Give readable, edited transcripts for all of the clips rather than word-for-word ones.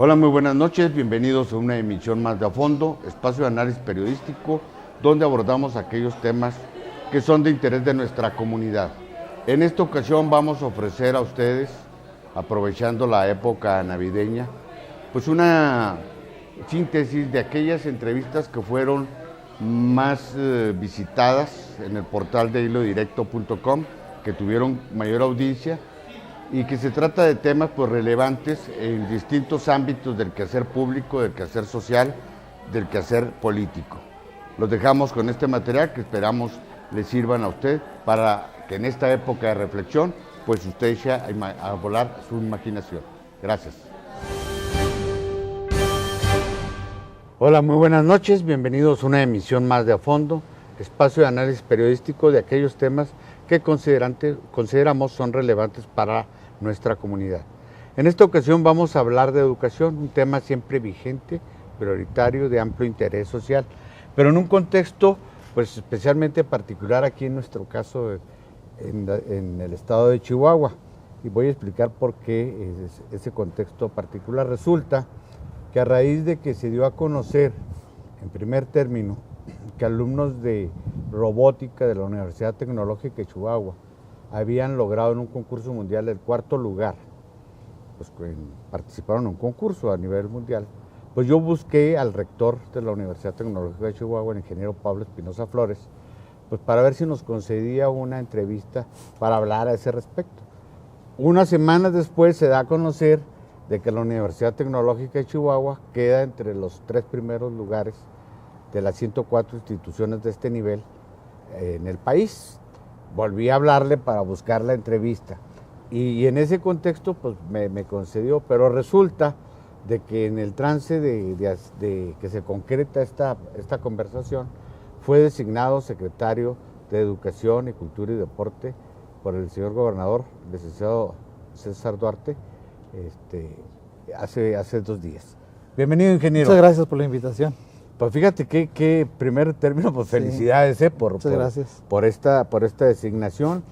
Hola, muy buenas noches, bienvenidos a una emisión más de A Fondo, espacio de análisis periodístico, donde abordamos aquellos temas que son de interés de nuestra comunidad. En esta ocasión vamos a ofrecer a ustedes, aprovechando la época navideña, pues una síntesis de aquellas entrevistas que fueron más visitadas en el portal de hilodirecto.com, que tuvieron mayor audiencia, y que se trata de temas pues relevantes en distintos ámbitos del quehacer público, del quehacer social, del quehacer político. Los dejamos con este material que esperamos le sirvan a usted para que en esta época de reflexión pues usted eche a volar su imaginación. Gracias. Hola, muy buenas noches, bienvenidos a una emisión más de A Fondo, espacio de análisis periodístico de aquellos temas que consideramos son relevantes para nuestra comunidad. En esta ocasión vamos a hablar de educación, un tema siempre vigente, prioritario, de amplio interés social, pero en un contexto pues especialmente particular aquí en nuestro caso en el estado de Chihuahua, y voy a explicar por qué ese contexto particular. Resulta que a raíz de que se dio a conocer en primer término que alumnos de robótica de la Universidad Tecnológica de Chihuahua habían logrado en un concurso mundial el 4º lugar, pues participaron en un concurso a nivel mundial, pues yo busqué al rector de la Universidad Tecnológica de Chihuahua, el ingeniero Pablo Espinosa Flores, pues para ver si nos concedía una entrevista para hablar a ese respecto. Unas semanas después se da a conocer de que la Universidad Tecnológica de Chihuahua queda entre los 3 primeros lugares de las 104 instituciones de este nivel en el país. Volví a hablarle para buscar la entrevista y en ese contexto pues me concedió, pero resulta de que en el trance de que se concreta esta conversación fue designado secretario de Educación y Cultura y Deporte por el señor gobernador, licenciado César Duarte, hace 2 días. Bienvenido, ingeniero. Muchas gracias por la invitación. Pues fíjate que primer término, pues felicidades por esta designación,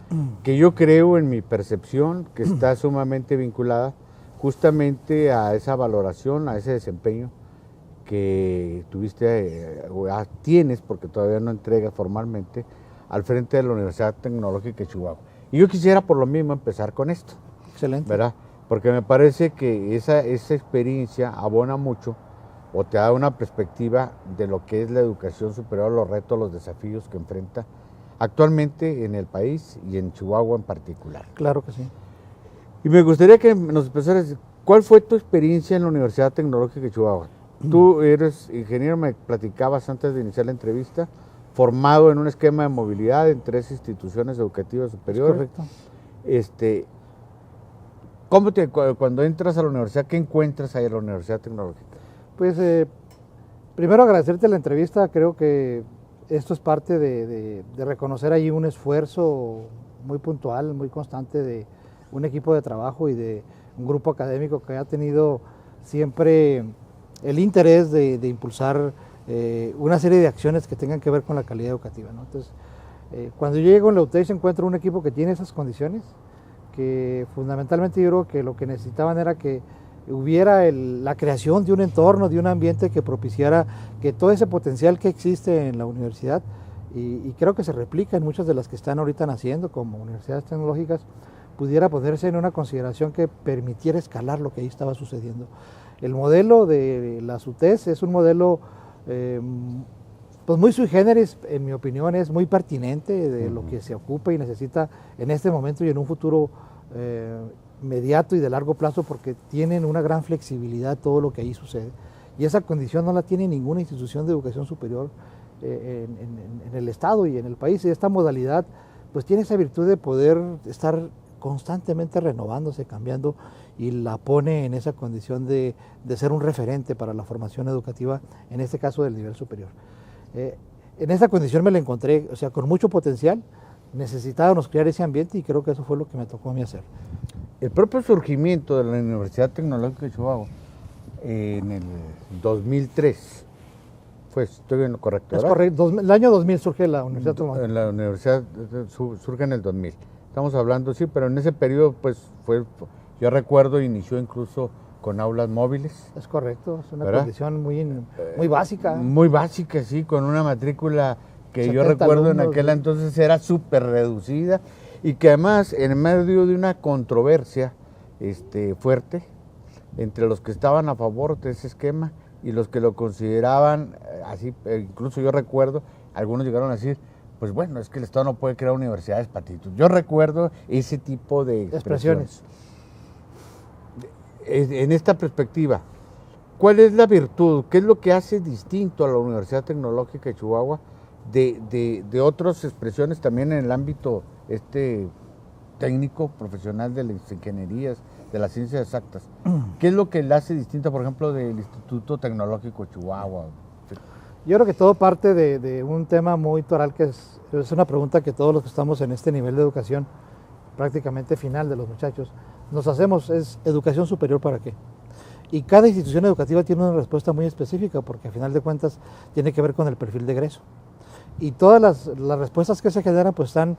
que yo creo en mi percepción que está sumamente vinculada justamente a esa valoración, a ese desempeño que tuviste, tienes, porque todavía no entregas formalmente, al frente de la Universidad Tecnológica de Chihuahua. Y yo quisiera por lo mismo empezar con esto. Excelente. ¿Verdad? Porque me parece que esa experiencia abona mucho o te da una perspectiva de lo que es la educación superior, los retos, los desafíos que enfrenta actualmente en el país y en Chihuahua en particular. Claro que sí. Y me gustaría que nos empezaras, ¿cuál fue tu experiencia en la Universidad Tecnológica de Chihuahua? Tú eres ingeniero, me platicabas antes de iniciar la entrevista, formado en un esquema de movilidad en 3 instituciones educativas superiores. Es correcto. Cuando entras a la universidad, qué encuentras ahí en la Universidad Tecnológica? Pues primero agradecerte la entrevista. Creo que esto es parte de reconocer ahí un esfuerzo muy puntual, muy constante de un equipo de trabajo y de un grupo académico que ha tenido siempre el interés de impulsar una serie de acciones que tengan que ver con la calidad educativa, ¿no? Entonces, cuando yo llego en la UTEC encuentro un equipo que tiene esas condiciones, que fundamentalmente yo creo que lo que necesitaban era que hubiera la creación de un entorno, de un ambiente que propiciara que todo ese potencial que existe en la universidad, y creo que se replica en muchas de las que están ahorita naciendo como universidades tecnológicas, pudiera ponerse en una consideración que permitiera escalar lo que ahí estaba sucediendo. El modelo de las UTES es un modelo pues muy sui generis, en mi opinión, es muy pertinente de lo que se ocupa y necesita en este momento y en un futuro inmediato y de largo plazo, porque tienen una gran flexibilidad todo lo que ahí sucede. Y esa condición no la tiene ninguna institución de educación superior en el Estado y en el país. Y esta modalidad pues tiene esa virtud de poder estar constantemente renovándose, cambiando, y la pone en esa condición de ser un referente para la formación educativa, en este caso del nivel superior. En esa condición me la encontré, o sea, con mucho potencial. Necesitábamos crear ese ambiente y creo que eso fue lo que me tocó a mí hacer. El propio surgimiento de la Universidad Tecnológica de Chihuahua en el 2003, estoy en lo correcto, ¿verdad? Es correcto, el año 2000 surge la Universidad Tecnológica. La universidad surge en el 2000. Estamos hablando, sí, pero en ese periodo, pues, yo recuerdo, inició incluso con aulas móviles. Es correcto, es una ¿verdad? condición muy básica. Muy básica, sí, con una matrícula que yo 70 recuerdo alumnos, en aquel entonces era súper reducida y que además en medio de una controversia fuerte entre los que estaban a favor de ese esquema y los que lo consideraban así, incluso yo recuerdo, algunos llegaron a decir, pues bueno, es que el Estado no puede crear universidades patitos. Yo recuerdo ese tipo de expresiones. En esta perspectiva, ¿cuál es la virtud? ¿Qué es lo que hace distinto a la Universidad Tecnológica de Chihuahua de otras expresiones también en el ámbito técnico, profesional de las ingenierías, de las ciencias exactas? ¿Qué es lo que le hace distinto, por ejemplo, del Instituto Tecnológico de Chihuahua? Yo creo que todo parte de un tema muy toral, que es una pregunta que todos los que estamos en este nivel de educación, prácticamente final de los muchachos, nos hacemos, es ¿educación superior para qué? Y cada institución educativa tiene una respuesta muy específica, porque al final de cuentas tiene que ver con el perfil de egreso. Y todas las respuestas que se generan pues están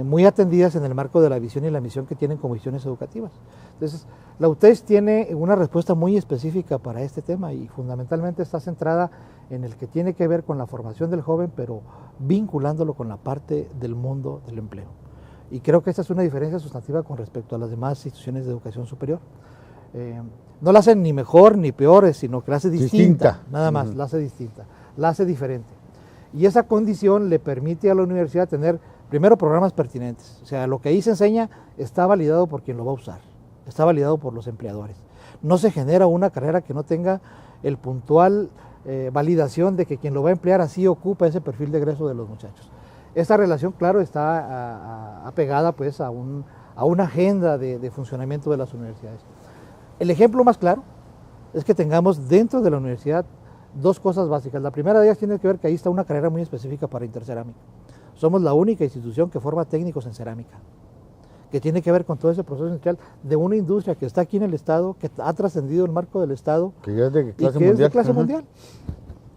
muy atendidas en el marco de la visión y la misión que tienen como visiones educativas. Entonces, la UTES tiene una respuesta muy específica para este tema y fundamentalmente está centrada en el que tiene que ver con la formación del joven, pero vinculándolo con la parte del mundo del empleo. Y creo que esta es una diferencia sustantiva con respecto a las demás instituciones de educación superior. No la hacen ni mejor ni peor, sino que la hace distinta. Nada más, la hace distinta, la hace diferente. Y esa condición le permite a la universidad tener, primero, programas pertinentes. O sea, lo que ahí se enseña está validado por quien lo va a usar, está validado por los empleadores. No se genera una carrera que no tenga el puntual validación de que quien lo va a emplear así ocupa ese perfil de egreso de los muchachos. Esta relación, claro, está apegada pues a una agenda de funcionamiento de las universidades. El ejemplo más claro es que tengamos dentro de la universidad dos cosas básicas. La primera de ellas tiene que ver que ahí está una carrera muy específica para Intercerámica. Somos la única institución que forma técnicos en cerámica, que tiene que ver con todo ese proceso industrial de una industria que está aquí en el Estado, que ha trascendido el marco del Estado que ya es de clase y que mundial. Es de clase mundial.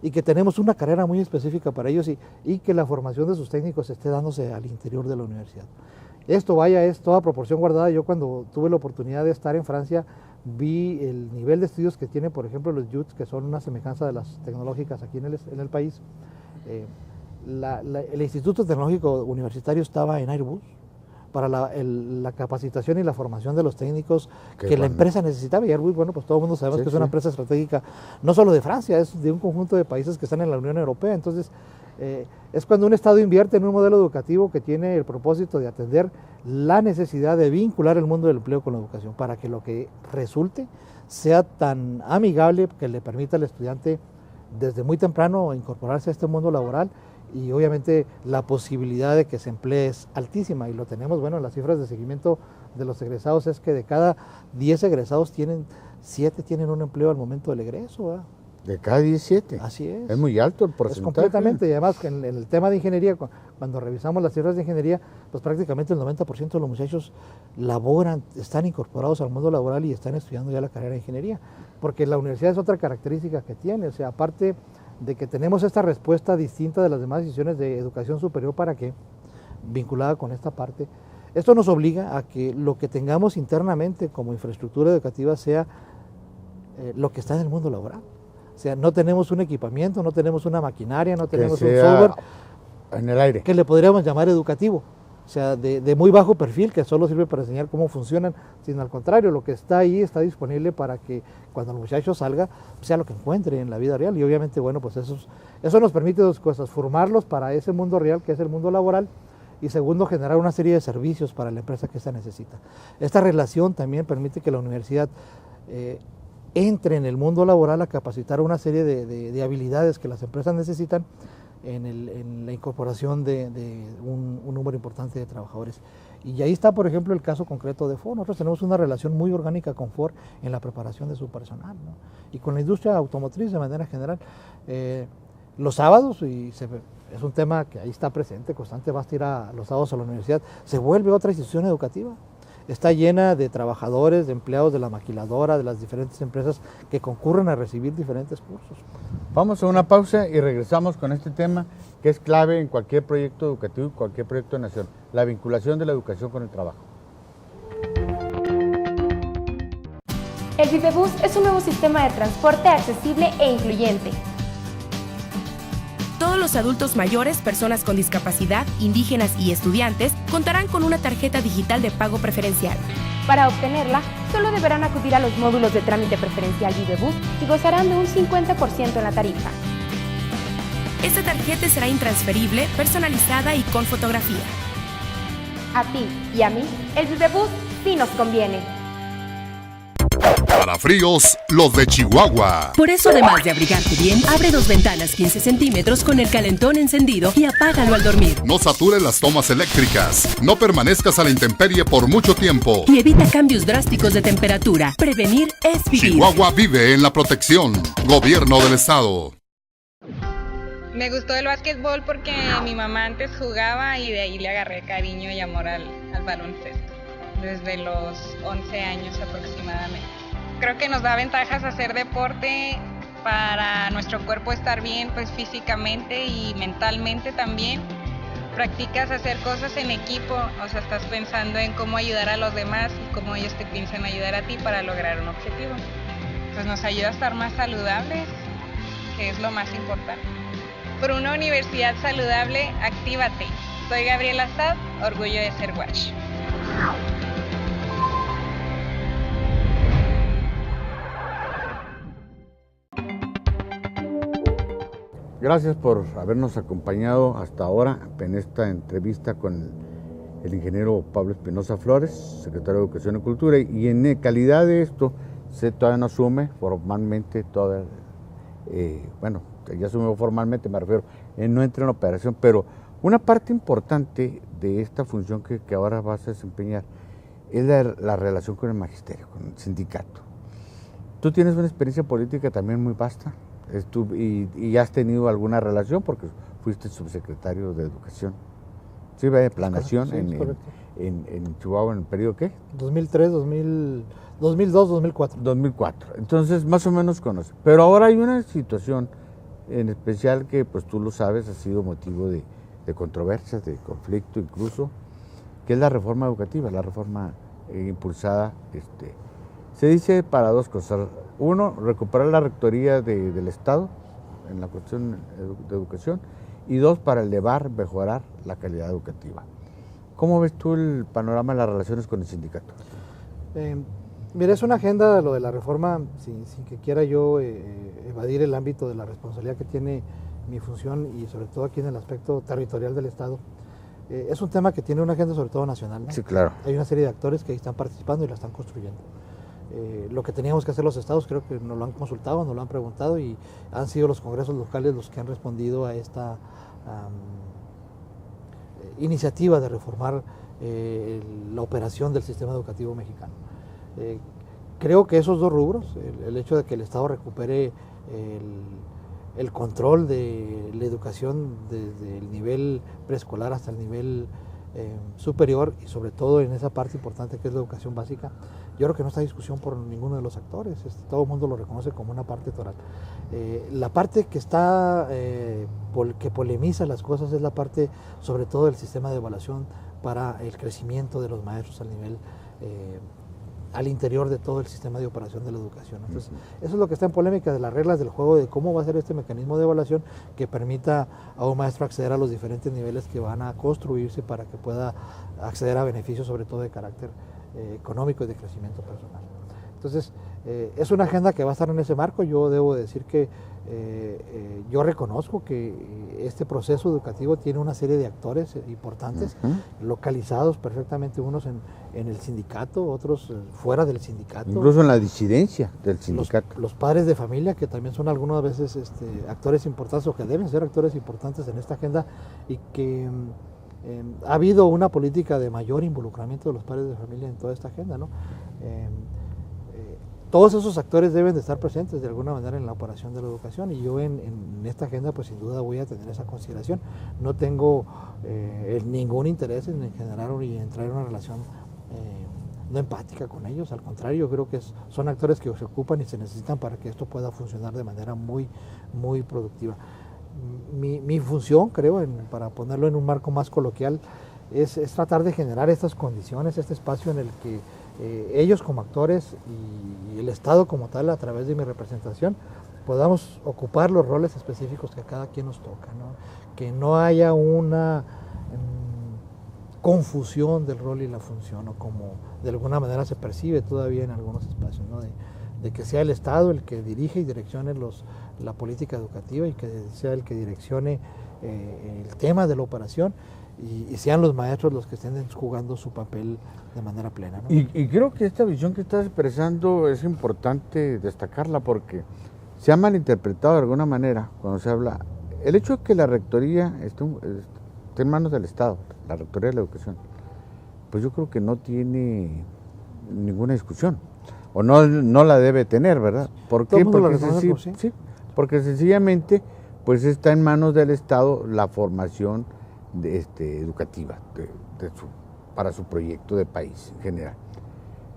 Y que tenemos una carrera muy específica para ellos y que la formación de sus técnicos esté dándose al interior de la universidad. Esto, vaya, es toda proporción guardada. Yo cuando tuve la oportunidad de estar en Francia, vi el nivel de estudios que tienen, por ejemplo, los JUTs, que son una semejanza de las tecnológicas aquí en el país. El Instituto Tecnológico Universitario estaba en Airbus para la capacitación y la formación de los técnicos que la empresa necesitaba. Y Airbus, bueno, pues todo el mundo sabemos que es una empresa estratégica, no solo de Francia, es de un conjunto de países que están en la Unión Europea. Entonces, es cuando un Estado invierte en un modelo educativo que tiene el propósito de atender la necesidad de vincular el mundo del empleo con la educación, para que lo que resulte sea tan amigable que le permita al estudiante desde muy temprano incorporarse a este mundo laboral, y obviamente la posibilidad de que se emplee es altísima, y lo tenemos, bueno, en las cifras de seguimiento de los egresados es que de cada 10 egresados 7 tienen un empleo al momento del egreso, ¿verdad? De cada 17. Así es. Es muy alto el porcentaje. Es completamente, y además en el tema de ingeniería, cuando revisamos las cifras de ingeniería, pues prácticamente el 90% de los muchachos laboran, están incorporados al mundo laboral y están estudiando ya la carrera de ingeniería, porque la universidad es otra característica que tiene, o sea, aparte de que tenemos esta respuesta distinta de las demás instituciones de educación superior, ¿para qué? Vinculada con esta parte. Esto nos obliga a que lo que tengamos internamente como infraestructura educativa sea lo que está en el mundo laboral. O sea, no tenemos un equipamiento, no tenemos una maquinaria, no tenemos un software en el aire que le podríamos llamar educativo. O sea, de muy bajo perfil, que solo sirve para enseñar cómo funcionan, sino al contrario, lo que está ahí está disponible para que cuando el muchacho salga, sea lo que encuentre en la vida real. Y obviamente, bueno, pues eso nos permite dos cosas: formarlos para ese mundo real, que es el mundo laboral, y segundo, generar una serie de servicios para la empresa que ésta necesita. Esta relación también permite que la universidad entre en el mundo laboral a capacitar una serie de habilidades que las empresas necesitan en la incorporación de un número importante de trabajadores. Y ahí está, por ejemplo, el caso concreto de Ford. Nosotros tenemos una relación muy orgánica con Ford en la preparación de su personal, ¿no? Y con la industria automotriz de manera general. Los sábados, es un tema que ahí está presente, constante, vas a ir los sábados a la universidad, se vuelve otra institución educativa. Está llena de trabajadores, de empleados de la maquiladora, de las diferentes empresas que concurren a recibir diferentes cursos. Vamos a una pausa y regresamos con este tema que es clave en cualquier proyecto educativo y cualquier proyecto de nación: la vinculación de la educación con el trabajo. El Vivebus es un nuevo sistema de transporte accesible e incluyente. Todos los adultos mayores, personas con discapacidad, indígenas y estudiantes contarán con una tarjeta digital de pago preferencial. Para obtenerla, solo deberán acudir a los módulos de trámite preferencial Vivebus y gozarán de un 50% en la tarifa. Esta tarjeta será intransferible, personalizada y con fotografía. A ti y a mí, el Vivebus sí nos conviene. Para fríos, los de Chihuahua. Por eso, además de abrigarte bien, abre 2 ventanas 15 centímetros con el calentón encendido y apágalo al dormir. No satures las tomas eléctricas. No permanezcas a la intemperie por mucho tiempo. Y evita cambios drásticos de temperatura. Prevenir es vivir. Chihuahua vive en la protección. Gobierno del Estado. Me gustó el básquetbol porque mi mamá antes jugaba y de ahí le agarré cariño y amor al baloncesto, desde los 11 años aproximadamente. Creo que nos da ventajas hacer deporte para nuestro cuerpo estar bien, pues físicamente y mentalmente también. Practicas hacer cosas en equipo, o sea, estás pensando en cómo ayudar a los demás y cómo ellos te piensan ayudar a ti para lograr un objetivo. Pues nos ayuda a estar más saludables, que es lo más importante. Por una universidad saludable, actívate. Soy Gabriela Sad, orgullo de ser Watch. Gracias por habernos acompañado hasta ahora en esta entrevista con el ingeniero Pablo Espinosa Flores, secretario de Educación y Cultura, y en calidad de esto se todavía no asume formalmente ya asumió formalmente, me refiero, no entra en operación, pero una parte importante de esta función que ahora vas a desempeñar es la relación con el magisterio, con el sindicato. Tú tienes una experiencia política también muy vasta y has tenido alguna relación porque fuiste subsecretario de Educación, sí, de Planeación, en Chihuahua, ¿en el periodo qué? 2003, 2002, 2004. 2004, entonces más o menos conoces. Pero ahora hay una situación en especial que, pues tú lo sabes, ha sido motivo de controversias, de conflicto incluso, que es la reforma educativa, la reforma impulsada, se dice para dos cosas. Uno, recuperar la rectoría del Estado en la cuestión de educación, y dos, para mejorar la calidad educativa. ¿Cómo ves tú el panorama de las relaciones con el sindicato? Mira, es una agenda lo de la reforma, sin que quiera yo evadir el ámbito de la responsabilidad que tiene mi función y sobre todo aquí en el aspecto territorial del Estado. Es un tema que tiene una agenda sobre todo nacional, ¿no? Sí, claro. Hay una serie de actores que ahí están participando y la están construyendo. Lo que teníamos que hacer los estados, creo que nos lo han consultado, nos lo han preguntado y han sido los congresos locales los que han respondido a esta iniciativa de reformar la operación del sistema educativo mexicano. Creo que esos dos rubros, el hecho de que el Estado recupere el control de la educación desde el nivel preescolar hasta el nivel superior y sobre todo en esa parte importante que es la educación básica, yo creo que no está discusión por ninguno de los actores, todo el mundo lo reconoce como una parte toral. La parte que que polemiza las cosas es la parte sobre todo del sistema de evaluación para el crecimiento de los maestros al interior de todo el sistema de operación de la educación. Entonces, eso es lo que está en polémica de las reglas del juego, de cómo va a ser este mecanismo de evaluación que permita a un maestro acceder a los diferentes niveles que van a construirse para que pueda acceder a beneficios sobre todo de carácter económico y de crecimiento personal. Entonces, es una agenda que va a estar en ese marco. Yo debo decir que yo reconozco que este proceso educativo tiene una serie de actores importantes, localizados perfectamente, unos en el sindicato, otros fuera del sindicato. Incluso en la disidencia del sindicato. Los padres de familia, que también son algunas veces actores importantes o que deben ser actores importantes en esta agenda y que ha habido una política de mayor involucramiento de los padres de familia en toda esta agenda, ¿no? Todos esos actores deben de estar presentes de alguna manera en la operación de la educación y yo en esta agenda pues sin duda voy a tener esa consideración. No tengo ningún interés en generar y entrar en una relación no empática con ellos, al contrario, yo creo que son actores que se ocupan y se necesitan para que esto pueda funcionar de manera muy, muy productiva. Mi función, creo, para ponerlo en un marco más coloquial, es tratar de generar estas condiciones, este espacio en el que ellos como actores y el Estado como tal, a través de mi representación, podamos ocupar los roles específicos que a cada quien nos toca, ¿no? Que no haya una confusión del rol y la función, o como de alguna manera se percibe todavía en algunos espacios, ¿no? De que sea el Estado el que dirige y direccione la política educativa, y que sea el que direccione el tema de la operación, y sean los maestros los que estén jugando su papel de manera plena, ¿no? Y creo que esta visión que estás expresando es importante destacarla, porque se ha malinterpretado de alguna manera cuando se habla. El hecho de que la rectoría esté en manos del Estado, la rectoría de la educación, pues yo creo que no tiene ninguna discusión, o no la debe tener, ¿verdad? ¿Por qué? Porque sencillamente pues está en manos del Estado la formación educativa para su proyecto de país en general.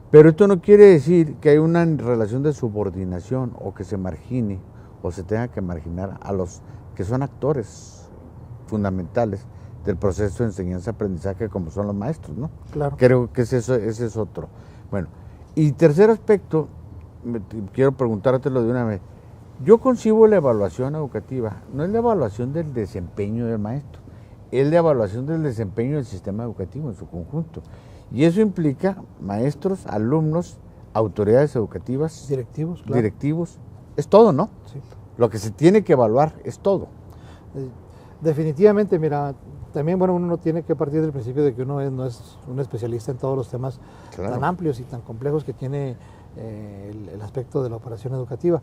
Pero esto no quiere decir que hay una relación de subordinación, o que se margine o se tenga que marginar a los que son actores fundamentales del proceso de enseñanza-aprendizaje, como son los maestros, ¿no? Claro. Creo que ese es otro. Bueno, y tercer aspecto, quiero preguntártelo de una vez. Yo concibo la evaluación educativa, no es la evaluación del desempeño del maestro, es la evaluación del desempeño del sistema educativo en su conjunto. Y eso implica maestros, alumnos, autoridades educativas, directivos, claro. Directivos, es todo, ¿no? Sí. Lo que se tiene que evaluar es todo. Definitivamente, mira, también bueno, uno tiene que partir del principio de que uno no es un especialista en todos los temas tan amplios y tan complejos que tiene el aspecto de la operación educativa.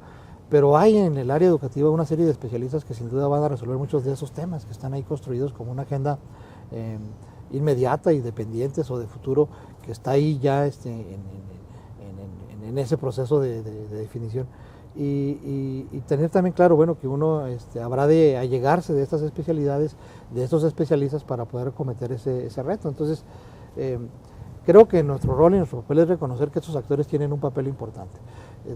Pero hay en el área educativa una serie de especialistas que sin duda van a resolver muchos de esos temas que están ahí construidos como una agenda inmediata y dependientes o de futuro, que está ahí ya en ese proceso de definición. Y tener también claro, bueno, que uno habrá de allegarse de estas especialidades, de estos especialistas, para poder cometer ese reto. Entonces, creo que nuestro rol y nuestro papel es reconocer que estos actores tienen un papel importante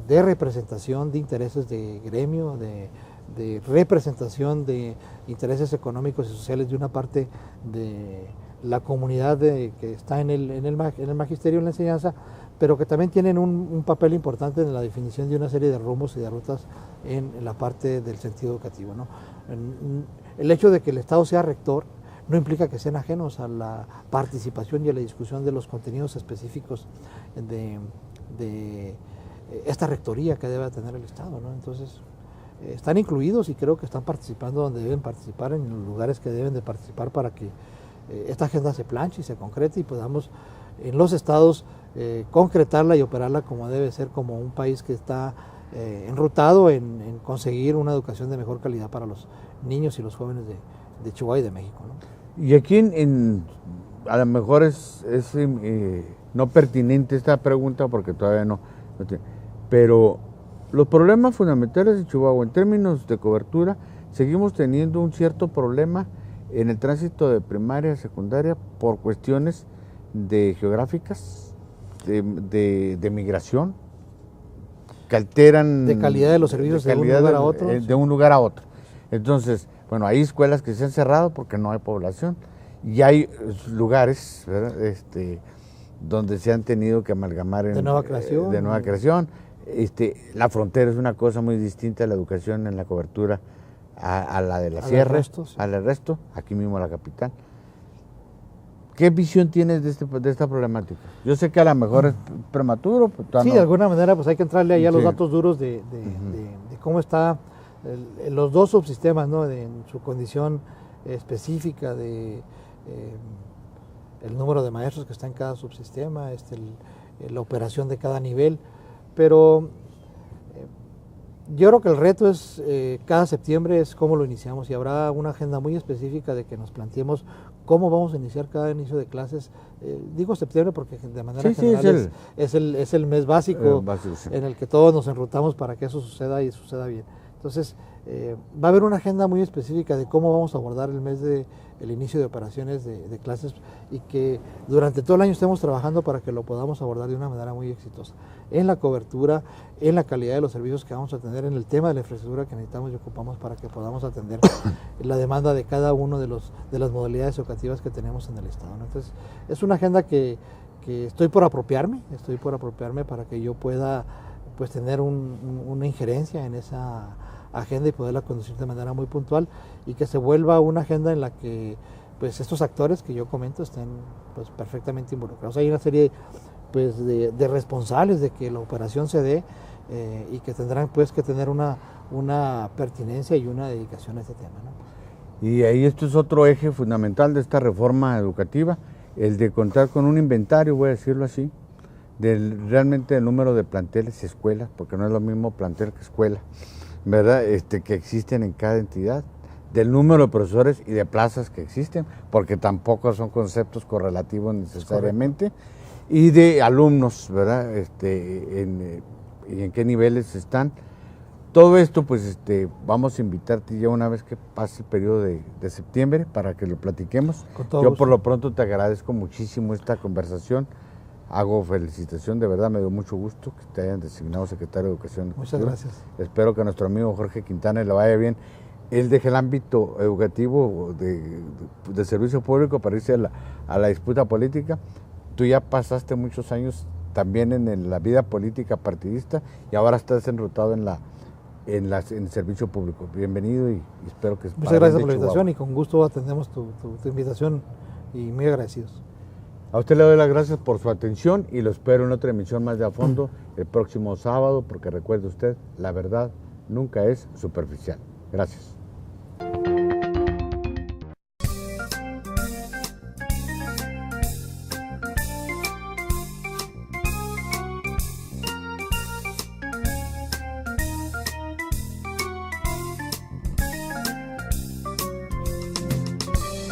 de representación de intereses de gremio, de representación de intereses económicos y sociales de una parte de la comunidad que está en el magisterio, en la enseñanza, pero que también tienen un papel importante en la definición de una serie de rumbos y de rutas en la parte del sentido educativo, ¿no? El hecho de que el Estado sea rector no implica que sean ajenos a la participación y a la discusión de los contenidos específicos de esta rectoría que debe tener el Estado, ¿no? Entonces, están incluidos y creo que están participando donde deben participar, en los lugares que deben de participar, para que esta agenda se planche y se concrete y podamos en los estados concretarla y operarla como debe ser, como un país que está enrutado en conseguir una educación de mejor calidad para los niños y los jóvenes de Chihuahua y de México, ¿no? Y aquí a lo mejor es no pertinente esta pregunta, porque todavía no tiene, pero los problemas fundamentales de Chihuahua en términos de cobertura, seguimos teniendo un cierto problema en el tránsito de primaria a secundaria por cuestiones geográficas, de migración, que alteran... De calidad de los servicios de un lugar a otro. De un lugar a otro. Entonces, bueno, hay escuelas que se han cerrado porque no hay población, y hay lugares, ¿verdad?, donde se han tenido que amalgamar de nueva creación. La frontera es una cosa muy distinta a la educación en la cobertura a la de la sierra, al resto, aquí mismo la capital. ¿Qué visión tienes de esta problemática? Yo sé que a lo mejor es prematuro. Pero sí, de alguna manera pues hay que entrarle ahí a los datos duros de cómo está los dos subsistemas, ¿no? En su condición específica de el número de maestros que está en cada subsistema, la operación de cada nivel, pero yo creo que el reto es, cada septiembre es cómo lo iniciamos, y habrá una agenda muy específica de que nos planteemos cómo vamos a iniciar cada inicio de clases. Digo septiembre porque de manera general es el mes básico, en el que todos nos enrutamos para que eso suceda y suceda bien. Entonces, va a haber una agenda muy específica de cómo vamos a abordar el mes el inicio de operaciones de clases, y que durante todo el año estemos trabajando para que lo podamos abordar de una manera muy exitosa, en la cobertura, en la calidad de los servicios que vamos a tener, en el tema de la infraestructura que necesitamos y ocupamos para que podamos atender la demanda de cada uno de las modalidades educativas que tenemos en el Estado, ¿no? Entonces, es una agenda que que estoy por apropiarme para que yo pueda pues tener una injerencia en esa agenda y poderla conducir de manera muy puntual y que se vuelva una agenda en la que pues estos actores que yo comento estén pues perfectamente involucrados. Hay una serie pues de responsables de que la operación se dé y que tendrán pues que tener una pertinencia y una dedicación a este tema, ¿no? Y ahí esto es otro eje fundamental de esta reforma educativa, el de contar con un inventario, voy a decirlo así, realmente el número de planteles y escuelas, porque no es lo mismo plantel que escuela, ¿verdad? Que existen en cada entidad, del número de profesores y de plazas que existen, porque tampoco son conceptos correlativos necesariamente, y de alumnos, ¿verdad? Y en qué niveles están. Todo esto, pues, vamos a invitarte ya una vez que pase el periodo de septiembre para que lo platiquemos. Yo por lo pronto te agradezco muchísimo esta conversación. Hago felicitación, de verdad me dio mucho gusto que te hayan designado secretario de Educación. Muchas gracias. Espero que a nuestro amigo Jorge Quintana le vaya bien. Él deja el ámbito educativo de servicio público para irse a la disputa política. Tú ya pasaste muchos años también en la vida política partidista y ahora estás enrutado en el servicio público. Bienvenido y espero que... Muchas gracias por la invitación y con gusto atendemos tu invitación y muy agradecidos. A usted le doy las gracias por su atención y lo espero en otra emisión más de A Fondo el próximo sábado, porque recuerde usted, la verdad nunca es superficial. Gracias.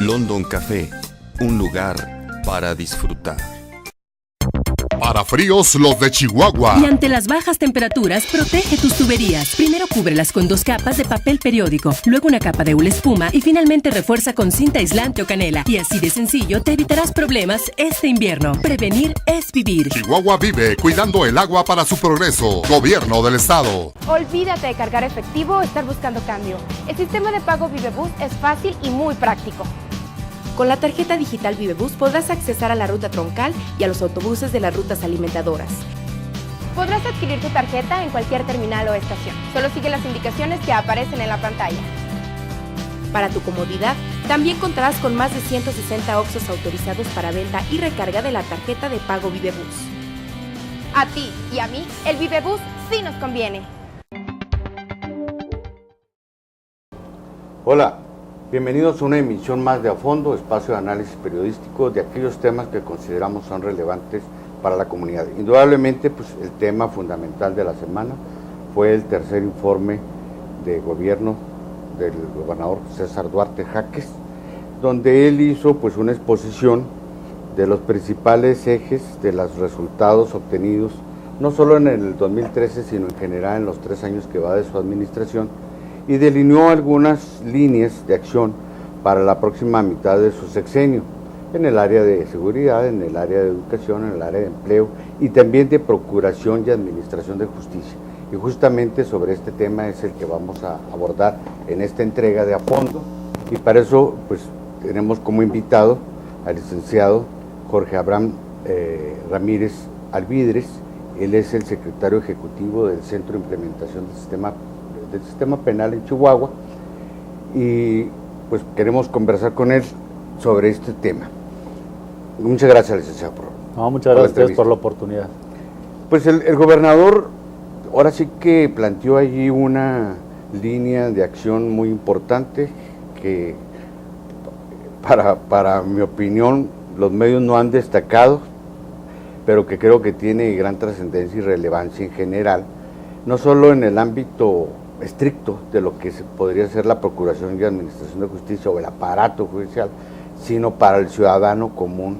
London Café, un lugar para disfrutar. Para fríos, los de Chihuahua. Y ante las bajas temperaturas, protege tus tuberías. Primero cúbrelas con 2 capas de papel periódico, luego una capa de hule espuma y finalmente refuerza con cinta aislante o canela. Y así de sencillo te evitarás problemas este invierno. Prevenir es vivir. Chihuahua vive cuidando el agua para su progreso. Gobierno del Estado. Olvídate de cargar efectivo o estar buscando cambio. El sistema de pago Vivebus es fácil y muy práctico. Con la tarjeta digital Vivebus podrás accesar a la ruta troncal y a los autobuses de las rutas alimentadoras. Podrás adquirir tu tarjeta en cualquier terminal o estación. Solo sigue las indicaciones que aparecen en la pantalla. Para tu comodidad, también contarás con más de 160 OXXOs autorizados para venta y recarga de la tarjeta de pago Vivebus. A ti y a mí, el Vivebus sí nos conviene. Hola. Bienvenidos a una emisión más de A Fondo, espacio de análisis periodístico de aquellos temas que consideramos son relevantes para la comunidad. Indudablemente, pues el tema fundamental de la semana fue el tercer informe de gobierno del gobernador César Duarte Jaques, donde él hizo pues una exposición de los principales ejes de los resultados obtenidos, no solo en el 2013, sino en general en los 3 años que va de su administración, y delineó algunas líneas de acción para la próxima mitad de su sexenio, en el área de seguridad, en el área de educación, en el área de empleo y también de procuración y administración de justicia. Y justamente sobre este tema es el que vamos a abordar en esta entrega de A Fondo, y para eso pues tenemos como invitado al licenciado Jorge Abraham Ramírez Alvidres. Él es el secretario ejecutivo del Centro de Implementación del Sistema Penal en Chihuahua, y pues queremos conversar con él sobre este tema. Muchas gracias, licenciado. Muchas gracias a ustedes por la oportunidad. Pues el gobernador ahora sí que planteó allí una línea de acción muy importante que para mi opinión los medios no han destacado, pero que creo que tiene gran trascendencia y relevancia en general, no solo en el ámbito estricto de lo que podría ser la Procuración y Administración de Justicia o el aparato judicial, sino para el ciudadano común,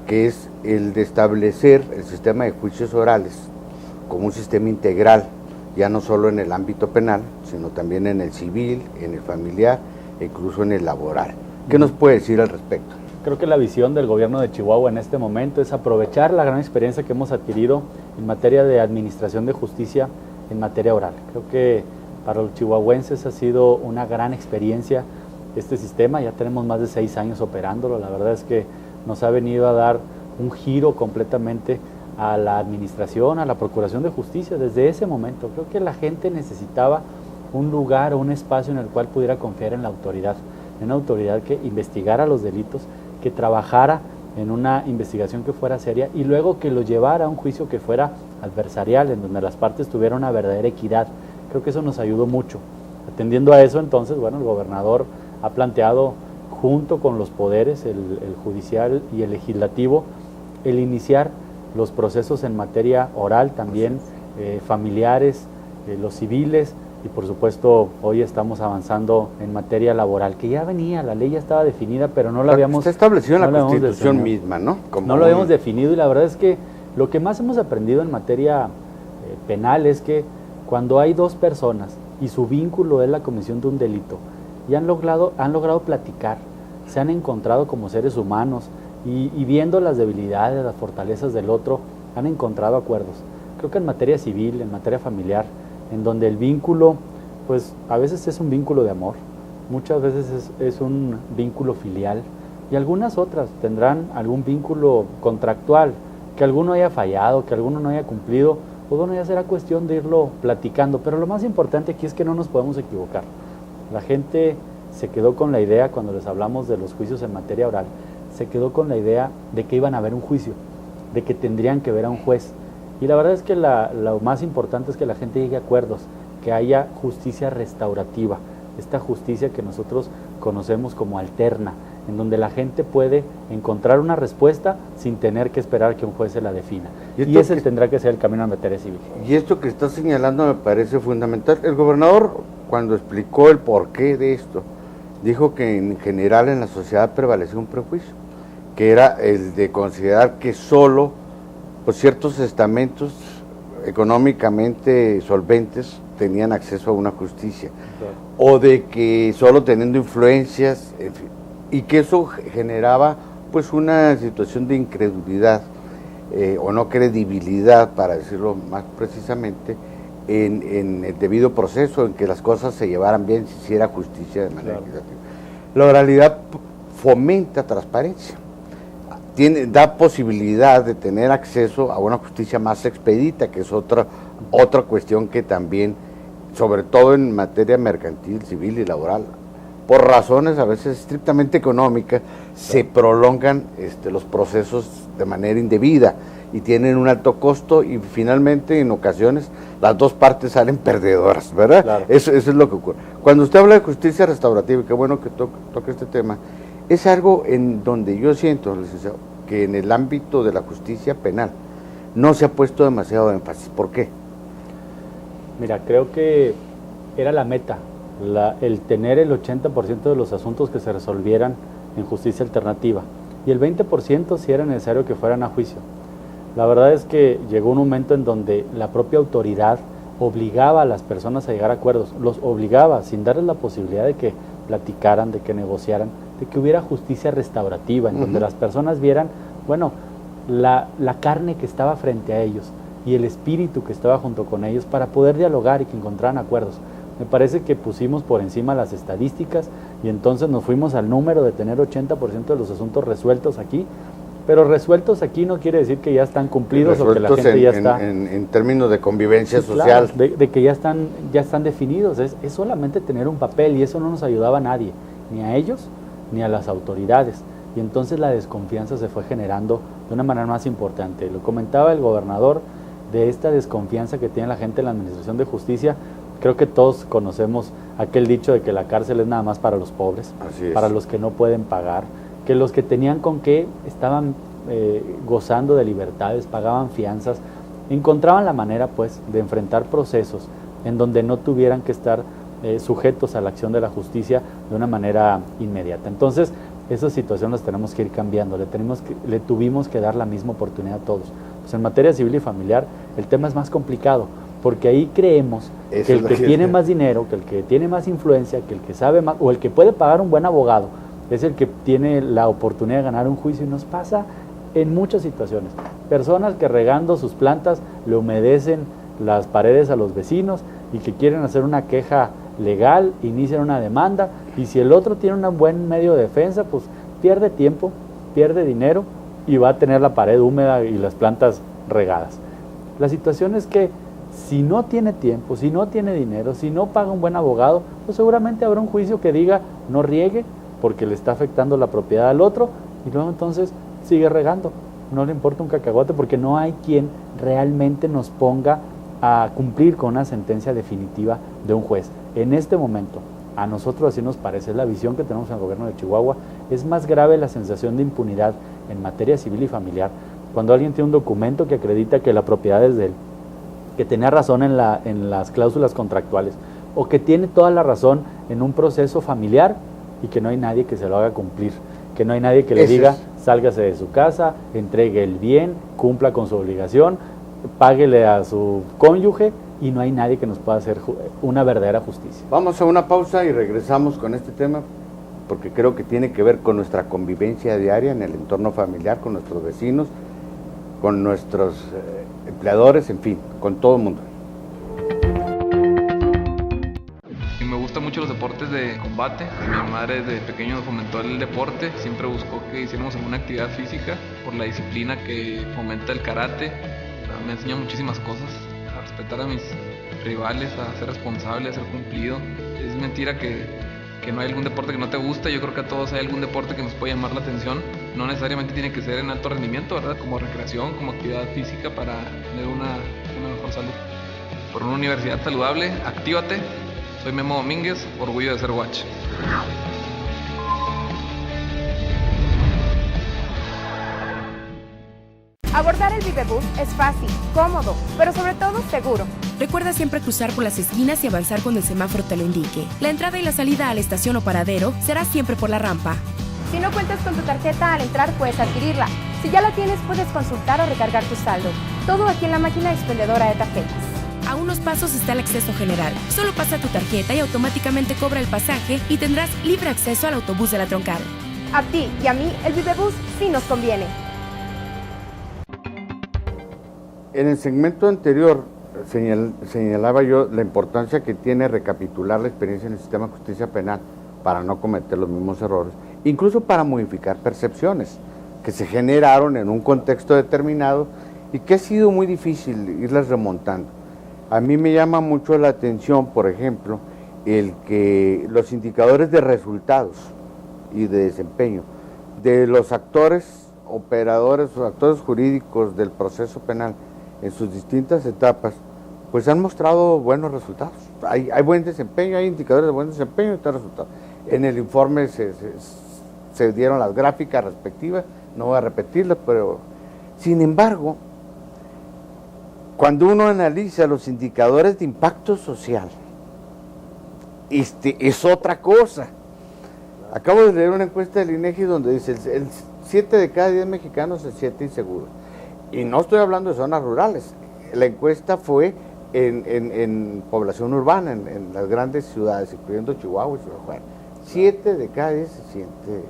que es el de establecer el sistema de juicios orales como un sistema integral, ya no solo en el ámbito penal, sino también en el civil, en el familiar e incluso en el laboral. ¿Qué nos puede decir al respecto? Creo que la visión del gobierno de Chihuahua en este momento es aprovechar la gran experiencia que hemos adquirido en materia de administración de justicia en materia oral. Creo que para los chihuahuenses ha sido una gran experiencia este sistema, ya tenemos más de 6 años operándolo, la verdad es que nos ha venido a dar un giro completamente a la administración, a la procuración de justicia desde ese momento. Creo que la gente necesitaba un lugar o un espacio en el cual pudiera confiar en la autoridad, en una autoridad que investigara los delitos, que trabajara en una investigación que fuera seria y luego que lo llevara a un juicio que fuera adversarial, en donde las partes tuvieran una verdadera equidad. Creo que eso nos ayudó mucho. Atendiendo a eso, entonces, bueno, el gobernador ha planteado, junto con los poderes, el judicial y el legislativo, el iniciar los procesos en materia oral, también familiares, los civiles, y por supuesto hoy estamos avanzando en materia laboral, que ya venía, la ley ya estaba definida, pero no la habíamos... Está establecido en la Constitución misma, ¿no? No lo habíamos definido, y la verdad es que lo que más hemos aprendido en materia penal es que cuando hay dos personas y su vínculo es la comisión de un delito, y han logrado platicar, se han encontrado como seres humanos, y viendo las debilidades, las fortalezas del otro, han encontrado acuerdos. Creo que en materia civil, en materia familiar, en donde el vínculo, pues a veces es un vínculo de amor, muchas veces es un vínculo filial, y algunas otras tendrán algún vínculo contractual, que alguno haya fallado, que alguno no haya cumplido, pues bueno, ya será cuestión de irlo platicando, pero lo más importante aquí es que no nos podemos equivocar. La gente se quedó con la idea, cuando les hablamos de los juicios en materia oral, se quedó con la idea de que iban a haber un juicio, de que tendrían que ver a un juez. Y la verdad es que lo más importante es que la gente llegue a acuerdos, que haya justicia restaurativa, esta justicia que nosotros conocemos como alterna, en donde la gente puede encontrar una respuesta sin tener que esperar que un juez se la defina. Y ese tendrá que ser el camino en materia civil. Y esto que estás señalando me parece fundamental. El gobernador, cuando explicó el porqué de esto, dijo que en general en la sociedad prevalecía un prejuicio, que era el de considerar que solo pues, ciertos estamentos económicamente solventes tenían acceso a una justicia, o de que solo teniendo influencias, en fin, y que eso generaba pues una situación de incredulidad o no credibilidad, para decirlo más precisamente, en el debido proceso, en que las cosas se llevaran bien, si hiciera justicia de manera equitativa. La oralidad fomenta transparencia, da posibilidad de tener acceso a una justicia más expedita, que es otra cuestión que también, sobre todo en materia mercantil, civil y laboral, por razones a veces estrictamente económicas, se prolongan los procesos de manera indebida y tienen un alto costo, y finalmente en ocasiones las dos partes salen perdedoras, ¿verdad? Claro. Eso es lo que ocurre. Cuando usted habla de justicia restaurativa, y qué bueno que toque este tema, es algo en donde yo siento, licenciado, que en el ámbito de la justicia penal no se ha puesto demasiado énfasis. ¿Por qué? Mira, creo que era la meta, el tener el 80% de los asuntos que se resolvieran en justicia alternativa, y el 20% si era necesario que fueran a juicio. La verdad es que llegó un momento en donde la propia autoridad obligaba a las personas a llegar a acuerdos, los obligaba sin darles la posibilidad de que platicaran, de que negociaran, de que hubiera justicia restaurativa, en donde las personas vieran, bueno, la carne que estaba frente a ellos y el espíritu que estaba junto con ellos para poder dialogar y que encontraran acuerdos. Me parece que pusimos por encima las estadísticas y entonces nos fuimos al número de tener 80% de los asuntos resueltos aquí, pero resueltos aquí no quiere decir que ya están cumplidos o que la gente ya está... En términos de convivencia social. Claro, de que ya están definidos, es solamente tener un papel, y eso no nos ayudaba a nadie, ni a ellos ni a las autoridades, y entonces la desconfianza se fue generando de una manera más importante. Lo comentaba el gobernador de esta desconfianza que tiene la gente en la administración de justicia. Creo que todos conocemos aquel dicho de que la cárcel es nada más para los pobres, para los que no pueden pagar, que los que tenían con qué estaban gozando de libertades, pagaban fianzas, encontraban la manera pues de enfrentar procesos en donde no tuvieran que estar sujetos a la acción de la justicia de una manera inmediata. Entonces, esas situaciones las tenemos que ir cambiando, le tuvimos que dar la misma oportunidad a todos. Pues en materia civil y familiar el tema es más complicado, porque ahí creemos que el que tiene más dinero, que el que tiene más influencia, que el que sabe más, o el que puede pagar un buen abogado, es el que tiene la oportunidad de ganar un juicio, y nos pasa en muchas situaciones. Personas que regando sus plantas le humedecen las paredes a los vecinos y que quieren hacer una queja legal, inician una demanda, y si el otro tiene un buen medio de defensa, pues pierde tiempo, pierde dinero y va a tener la pared húmeda y las plantas regadas. La situación es que si no tiene tiempo, si no tiene dinero, si no paga un buen abogado, pues seguramente habrá un juicio que diga no riegue porque le está afectando la propiedad al otro, y luego entonces sigue regando. No le importa un cacahuate porque no hay quien realmente nos ponga a cumplir con una sentencia definitiva de un juez. En este momento, a nosotros así nos parece, es la visión que tenemos en el gobierno de Chihuahua, es más grave la sensación de impunidad en materia civil y familiar cuando alguien tiene un documento que acredita que la propiedad es de él, que tenía razón en las cláusulas contractuales, o que tiene toda la razón en un proceso familiar y que no hay nadie que se lo haga cumplir, que no hay nadie que le diga sálgase de su casa, entregue el bien, cumpla con su obligación, páguele a su cónyuge, y no hay nadie que nos pueda hacer una verdadera justicia. Vamos a una pausa y regresamos con este tema, porque creo que tiene que ver con nuestra convivencia diaria en el entorno familiar, con nuestros vecinos, con nuestros empleadores, en fin, con todo el mundo. Me gustan mucho los deportes de combate. Mi madre desde pequeño fomentó el deporte, siempre buscó que hiciéramos alguna actividad física por la disciplina que fomenta el karate. Me enseña muchísimas cosas, a respetar a mis rivales, a ser responsable, a ser cumplido. Es mentira que no hay algún deporte que no te gusta. Yo creo que a todos hay algún deporte que nos puede llamar la atención. No necesariamente tiene que ser en alto rendimiento, ¿verdad? Como recreación, como actividad física para tener una mejor salud. Por una universidad saludable, actívate. Soy Memo Domínguez, orgullo de ser Watch. Abordar el Vivebus es fácil, cómodo, pero sobre todo seguro. Recuerda siempre cruzar por las esquinas y avanzar cuando el semáforo te lo indique. La entrada y la salida a la estación o paradero será siempre por la rampa. Si no cuentas con tu tarjeta al entrar, puedes adquirirla. Si ya la tienes, puedes consultar o recargar tu saldo. Todo aquí en la máquina expendedora de tarjetas. A unos pasos está el acceso general. Solo pasa tu tarjeta y automáticamente cobra el pasaje y tendrás libre acceso al autobús de la Troncal. A ti y a mí, el Vivebus sí nos conviene. En el segmento anterior señalaba yo la importancia que tiene recapitular la experiencia en el sistema de justicia penal para no cometer los mismos errores, incluso para modificar percepciones que se generaron en un contexto determinado y que ha sido muy difícil irlas remontando. A mí me llama mucho la atención, por ejemplo, el que los indicadores de resultados y de desempeño de los actores, operadores o actores jurídicos del proceso penal en sus distintas etapas, pues han mostrado buenos resultados. Hay buen desempeño, hay indicadores de buen desempeño y tal resultado. En el informe se dieron las gráficas respectivas, no voy a repetirlas, pero sin embargo, cuando uno analiza los indicadores de impacto social, es otra cosa. Acabo de leer una encuesta del INEGI donde dice el 7 de cada 10 mexicanos se siente inseguro. Y no estoy hablando de zonas rurales. La encuesta fue en población urbana, en las grandes ciudades, incluyendo Chihuahua y Ciudad Juárez. 7 de cada 10 se siente.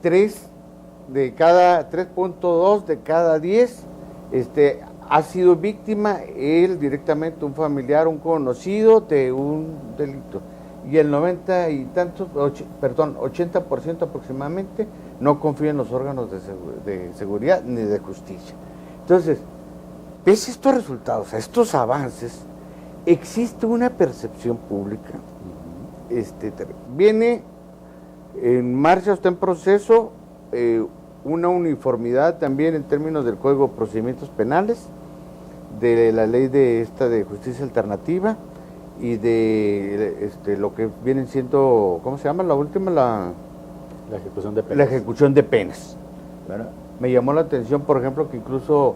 3.2 de cada 10 ha sido víctima él directamente, un familiar, un conocido de un delito. Y el 80% aproximadamente no confía en los órganos de seguridad ni de justicia. Entonces, pese a estos resultados, a estos avances, existe una percepción pública. Viene en marcha, está en proceso, una uniformidad también en términos del Código de Procedimientos Penales, de la ley de justicia alternativa y de lo que vienen siendo, ¿cómo se llama? La última, la ejecución de penas. La ejecución de penas. ¿Verdad? Me llamó la atención, por ejemplo, que incluso